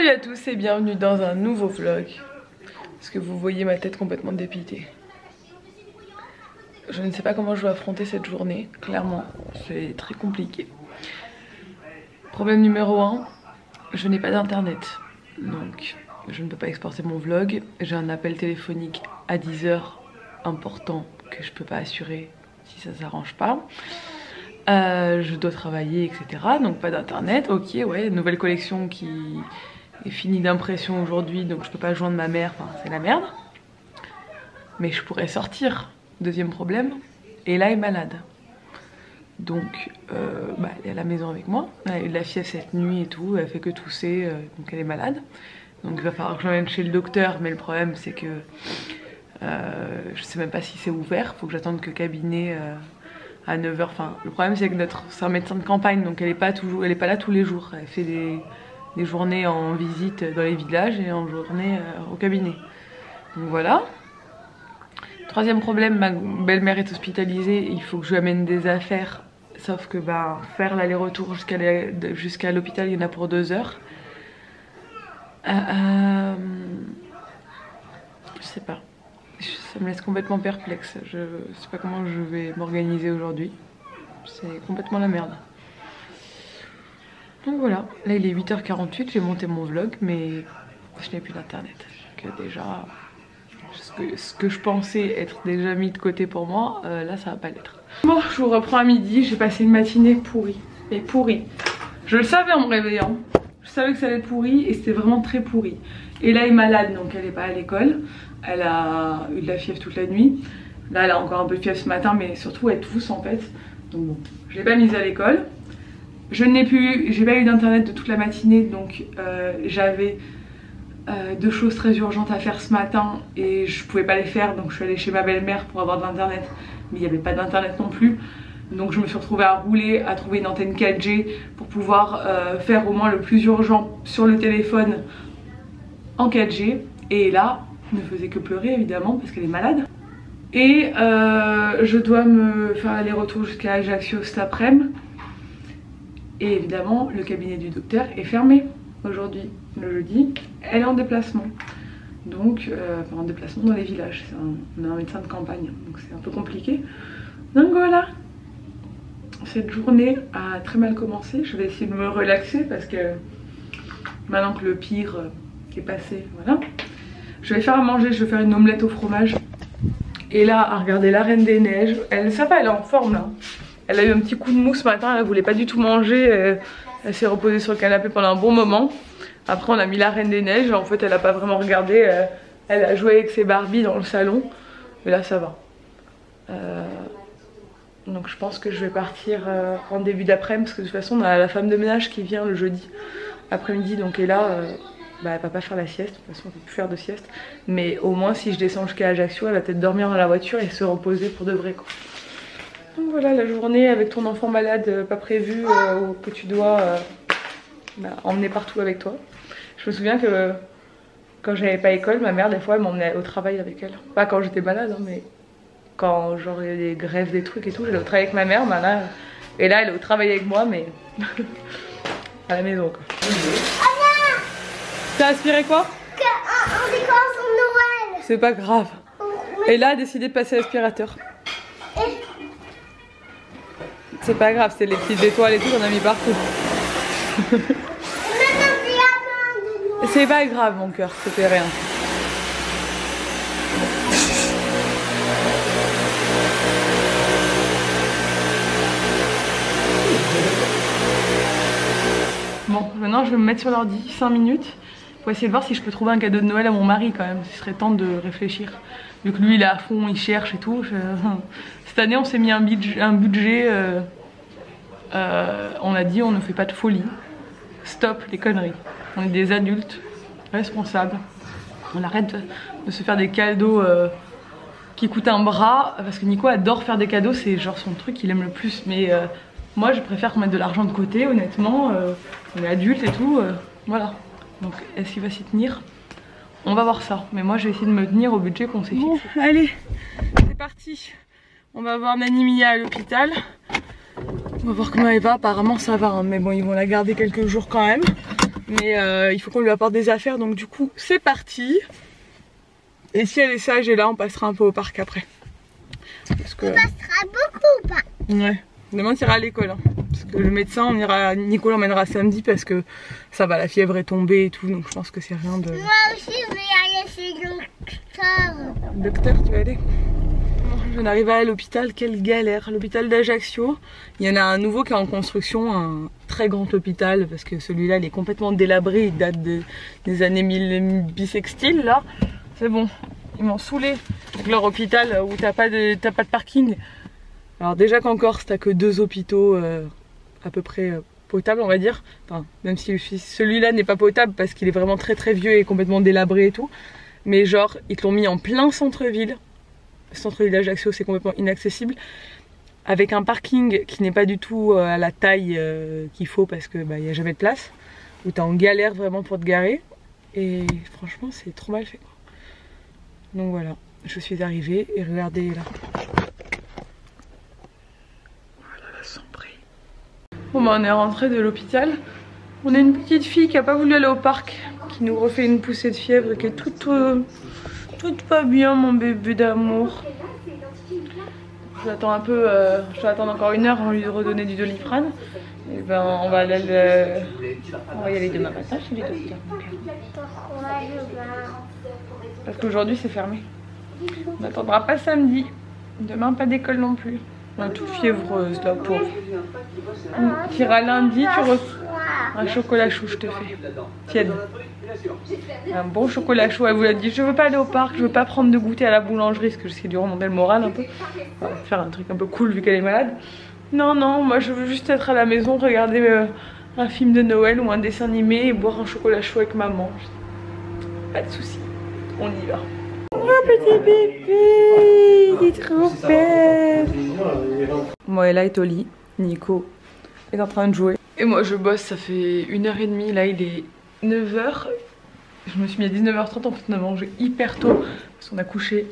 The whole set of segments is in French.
Salut à tous et bienvenue dans un nouveau vlog. Parce que vous voyez ma tête complètement dépitée. Je ne sais pas comment je vais affronter cette journée, clairement, c'est très compliqué. Problème numéro 1, je n'ai pas d'internet. Donc je ne peux pas exporter mon vlog. J'ai un appel téléphonique à 10 h important que je peux pas assurer si ça s'arrange pas. Je dois travailler, etc. Donc pas d'internet. Ok, ouais, nouvelle collection qui est finie d'impression aujourd'hui, donc je peux pas joindre ma mère, enfin c'est la merde. Mais je pourrais sortir, deuxième problème. Et là elle est malade. Donc elle est à la maison avec moi. Elle a eu de la fièvre cette nuit et tout, elle fait que tousser, donc elle est malade. Donc il va falloir que je l'emmène chez le docteur, mais le problème c'est que je sais même pas si c'est ouvert, faut que j'attende que cabinet à 9 h. Enfin, le problème c'est que c'est un médecin de campagne, donc elle est pas là tous les jours. Elle fait des journées en visite dans les villages et en journée au cabinet. Donc voilà. Troisième problème, ma belle-mère est hospitalisée, il faut que je lui amène des affaires. Sauf que faire l'aller-retour jusqu'à l'hôpital, il y en a pour 2 heures. Je sais pas. Ça me laisse complètement perplexe. Je sais pas comment je vais m'organiser aujourd'hui. C'est complètement la merde. Donc voilà, là il est 8 h 48, j'ai monté mon vlog, mais je n'ai plus d'internet. Donc déjà, ce que je pensais être déjà mis de côté pour moi, là ça va pas l'être. Bon, je vous reprends à midi, j'ai passé une matinée pourrie. Mais pourrie. Je le savais en me réveillant. Je savais que ça allait être pourri et c'était vraiment très pourri. Et là elle est malade, donc elle n'est pas à l'école. Elle a eu de la fièvre toute la nuit. Là elle a encore un peu de fièvre ce matin, mais surtout elle tousse en fait. Donc bon, je l'ai pas mise à l'école. J'ai pas eu d'internet de toute la matinée, donc j'avais deux choses très urgentes à faire ce matin et je pouvais pas les faire, donc je suis allée chez ma belle-mère pour avoir de l'internet, mais il n'y avait pas d'internet non plus. Donc je me suis retrouvée à rouler, à trouver une antenne 4G pour pouvoir faire au moins le plus urgent sur le téléphone en 4G. Et là, ne faisait que pleurer évidemment parce qu'elle est malade. Et je dois me faire aller-retour jusqu'à Ajaccio cet après-midi. Et évidemment, le cabinet du docteur est fermé aujourd'hui, le jeudi. Elle est en déplacement. Donc, en déplacement dans les villages. On a un médecin de campagne, donc c'est un peu compliqué. Donc voilà. Cette journée a très mal commencé. Je vais essayer de me relaxer parce que maintenant que le pire est passé, voilà. Je vais faire à manger, je vais faire une omelette au fromage. Et là, à regarder la Reine des Neiges. Ça va, elle est en forme là. Elle a eu un petit coup de mou ce matin, elle voulait pas du tout manger. Elle s'est reposée sur le canapé pendant un bon moment. Après on a mis la Reine des Neiges, en fait elle a pas vraiment regardé. Elle a joué avec ses Barbies dans le salon. Mais là ça va. Donc je pense que je vais partir en début d'après-midi. Parce que de toute façon on a la femme de ménage qui vient le jeudi après-midi. Donc et là elle va pas faire la sieste. De toute façon on peut plus faire de sieste. Mais au moins si je descends jusqu'à Ajaccio, elle va peut-être dormir dans la voiture et se reposer pour de vrai quoi. Donc voilà la journée avec ton enfant malade pas prévu ou que tu dois emmener partout avec toi. Je me souviens que quand j'avais pas école, ma mère des fois elle m'emmenait au travail avec elle. Pas quand j'étais malade hein, mais quand genre il y a des grèves, des trucs et tout, j'allais au travail avec ma mère. Là, et là elle est au travail avec moi mais à la maison quoi. T'as aspiré quoi? On décore son Noël. C'est pas grave. Et là a décidé de passer l'aspirateur. C'est pas grave, c'est les petites étoiles et tout qu'on a mis partout. C'est pas grave mon cœur, c'était rien. Bon, maintenant je vais me mettre sur l'ordi 5 minutes pour essayer de voir si je peux trouver un cadeau de Noël à mon mari quand même. Ce serait temps de réfléchir. Vu que lui il est à fond, il cherche et tout. Cette année on s'est mis un budget, on a dit on ne fait pas de folie. Stop les conneries. On est des adultes responsables. On arrête de se faire des cadeaux qui coûtent un bras. Parce que Nico adore faire des cadeaux, c'est genre son truc qu'il aime le plus. Mais moi je préfère qu'on mette de l'argent de côté honnêtement. On est adultes et tout, voilà. Donc est-ce qu'il va s'y tenir? On va voir ça. Mais moi je vais essayer de me tenir au budget qu'on s'est fixé. Bon, allez, c'est parti. On va voir Nani Mia à l'hôpital. On va voir comment elle va. Apparemment ça va, hein. Mais bon ils vont la garder quelques jours quand même. Mais il faut qu'on lui apporte des affaires, donc du coup c'est parti. Et si elle est sage et là on passera un peu au parc après. Parce que... On passera beaucoup ou pas? Ouais. Demain tu iras à l'école hein. Parce que le médecin Nico l'emmènera samedi parce que ça va, la fièvre est tombée et tout, donc je pense que c'est rien de... Moi aussi je vais aller chez le docteur. Docteur, tu vas aller? Je viens d'arriver à l'hôpital, quelle galère. L'hôpital d'Ajaccio, il y en a un nouveau qui est en construction, un très grand hôpital parce que celui-là il est complètement délabré, il date des années bissextiles là. C'est bon, ils m'ont saoulé avec leur hôpital où t'as pas de parking. Alors déjà qu'en Corse t'as que 2 hôpitaux à peu près potables on va dire. Enfin, même si celui-là n'est pas potable parce qu'il est vraiment très très vieux et complètement délabré et tout. Mais genre ils te l'ont mis en plein centre-ville. Le centre-ville d'Ajaccio c'est complètement inaccessible. Avec un parking qui n'est pas du tout à la taille qu'il faut parce que bah, y a jamais de place. Où t'es en galère vraiment pour te garer. Et franchement c'est trop mal fait. Donc voilà, je suis arrivée et regardez là. Voilà la sombrée. Bon bah on est rentré de l'hôpital. On a une petite fille qui a pas voulu aller au parc, qui nous refait une poussée de fièvre, qui est toute pas bien mon bébé d'amour. J'attends un peu, je vais attendre encore 1 heure avant de lui redonner du Doliprane. Et ben on va aller on va y aller demain matin chez les docteurs. Parce qu'aujourd'hui c'est fermé. On n'attendra pas samedi. Demain pas d'école non plus. On est toute fiévreuse là pauvre. Tu iras lundi, tu reçois un chocolat chaud, je te fais. Tiède. Un bon chocolat chaud. Elle vous a dit je veux pas aller au parc, je veux pas prendre de goûter à la boulangerie parce que j'essaie de lui remonter le moral un peu. On va faire un truc un peu cool vu qu'elle est malade. Non, non, moi je veux juste être à la maison, regarder un film de Noël ou un dessin animé et boire un chocolat chaud avec maman. Pas de soucis, on y va. Oh petit bébé, il est trop belle. Moi et là est au lit, Nico est en train de jouer. Et moi je bosse, ça fait 1h30, là il est 9h. Je me suis mis à 19h30, en fait on a mangé hyper tôt parce qu'on a couché.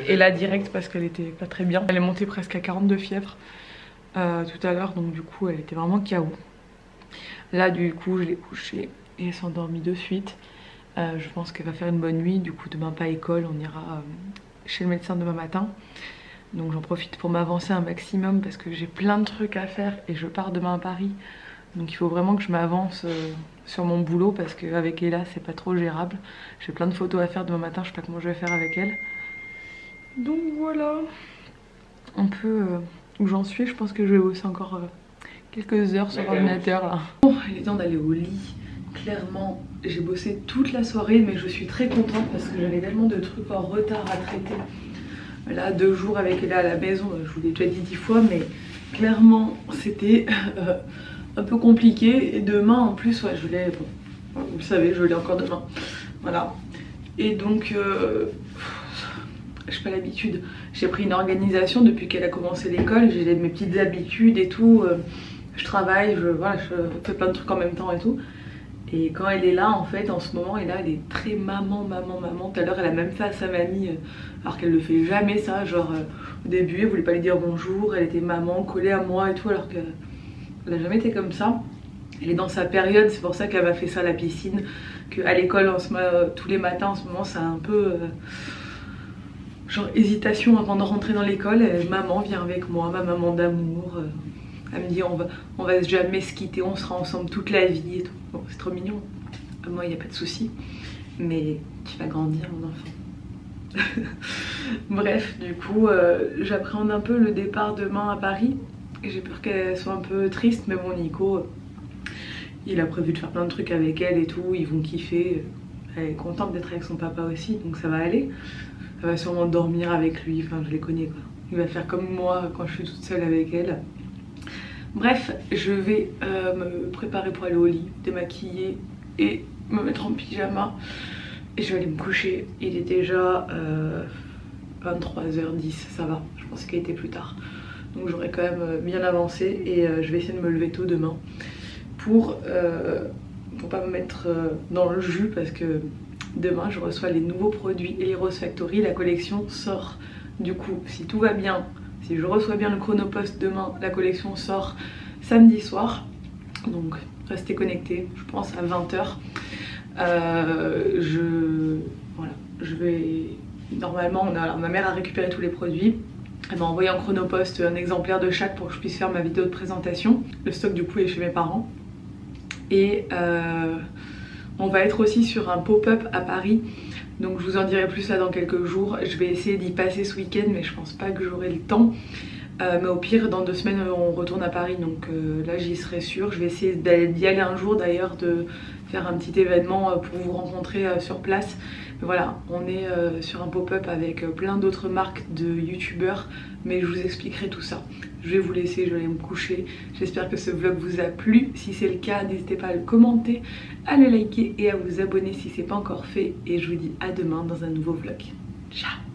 Et là direct parce qu'elle était pas très bien. Elle est montée presque à 42 fièvres. Tout à l'heure, donc du coup elle était vraiment KO. Là du coup je l'ai couchée et elle s'est endormie de suite. Je pense qu'elle va faire une bonne nuit, du coup demain pas école, on ira chez le médecin demain matin. Donc j'en profite pour m'avancer un maximum parce que j'ai plein de trucs à faire et je pars demain à Paris. Donc il faut vraiment que je m'avance sur mon boulot parce qu'avec Ella c'est pas trop gérable. J'ai plein de photos à faire demain matin, je sais pas comment je vais faire avec elle. Donc voilà un peu où j'en suis. Je pense que je vais bosser encore quelques heures sur l'ordinateur là. Bon, il est temps d'aller au lit. Clairement j'ai bossé toute la soirée mais je suis très contente parce que j'avais tellement de trucs en retard à traiter. Là 2 jours avec Ella à la maison, je vous l'ai déjà dit 10 fois mais clairement c'était un peu compliqué. Et demain en plus ouais, je l'ai, bon, vous le savez, je l'ai encore demain. Voilà. Et donc j'ai pas l'habitude. J'ai pris une organisation depuis qu'elle a commencé l'école. J'ai mes petites habitudes et tout. Je travaille, voilà, je fais plein de trucs en même temps et tout. Et quand elle est là, en fait, en ce moment, elle est très maman. Tout à l'heure, elle a même fait à sa mamie, alors qu'elle le fait jamais ça. Genre, au début, elle voulait pas lui dire bonjour. Elle était maman, collée à moi et tout, alors qu'elle n'a jamais été comme ça. Elle est dans sa période, c'est pour ça qu'elle m'a fait ça à la piscine. Qu'à l'école, tous les matins, en ce moment, c'est un peu... genre hésitation avant de rentrer dans l'école. Maman vient avec moi, ma maman d'amour. Elle me dit on va jamais se quitter, on sera ensemble toute la vie et tout. Bon, c'est trop mignon. Moi il n'y a pas de souci. Mais tu vas grandir mon enfant. Bref, du coup j'appréhende un peu le départ demain à Paris. Et j'ai peur qu'elle soit un peu triste. Mais bon, Nico il a prévu de faire plein de trucs avec elle et tout. Ils vont kiffer. Elle est contente d'être avec son papa aussi, donc ça va aller. Elle va sûrement dormir avec lui, enfin je les connais quoi. Il va faire comme moi quand je suis toute seule avec elle. Bref, je vais me préparer pour aller au lit, démaquiller et me mettre en pyjama. Et je vais aller me coucher. Il est déjà 23h10, ça va. Je pensais qu'il était plus tard. Donc j'aurais quand même bien avancé et je vais essayer de me lever tôt demain pour pas me mettre dans le jus parce que demain je reçois les nouveaux produits Eros Factory. La collection sort du coup, si tout va bien, si je reçois bien le chronopost demain, la collection sort samedi soir. Donc restez connectés, je pense à 20h. Voilà, je vais... Normalement, ma mère a récupéré tous les produits. Elle m'a envoyé en chronopost un exemplaire de chaque pour que je puisse faire ma vidéo de présentation. Le stock du coup est chez mes parents. Et on va être aussi sur un pop-up à Paris. Donc je vous en dirai plus là dans quelques jours. Je vais essayer d'y passer ce week-end mais je pense pas que j'aurai le temps. Mais au pire dans 2 semaines on retourne à Paris, donc là j'y serai sûre. Je vais essayer d'y aller un jour d'ailleurs, de faire un petit événement pour vous rencontrer sur place. Mais voilà, on est sur un pop-up avec plein d'autres marques de youtubeurs, mais je vous expliquerai tout ça. Je vais vous laisser, je vais aller me coucher. J'espère que ce vlog vous a plu. Si c'est le cas, n'hésitez pas à le commenter, à le liker et à vous abonner si c'est pas encore fait. Et je vous dis à demain dans un nouveau vlog. Ciao!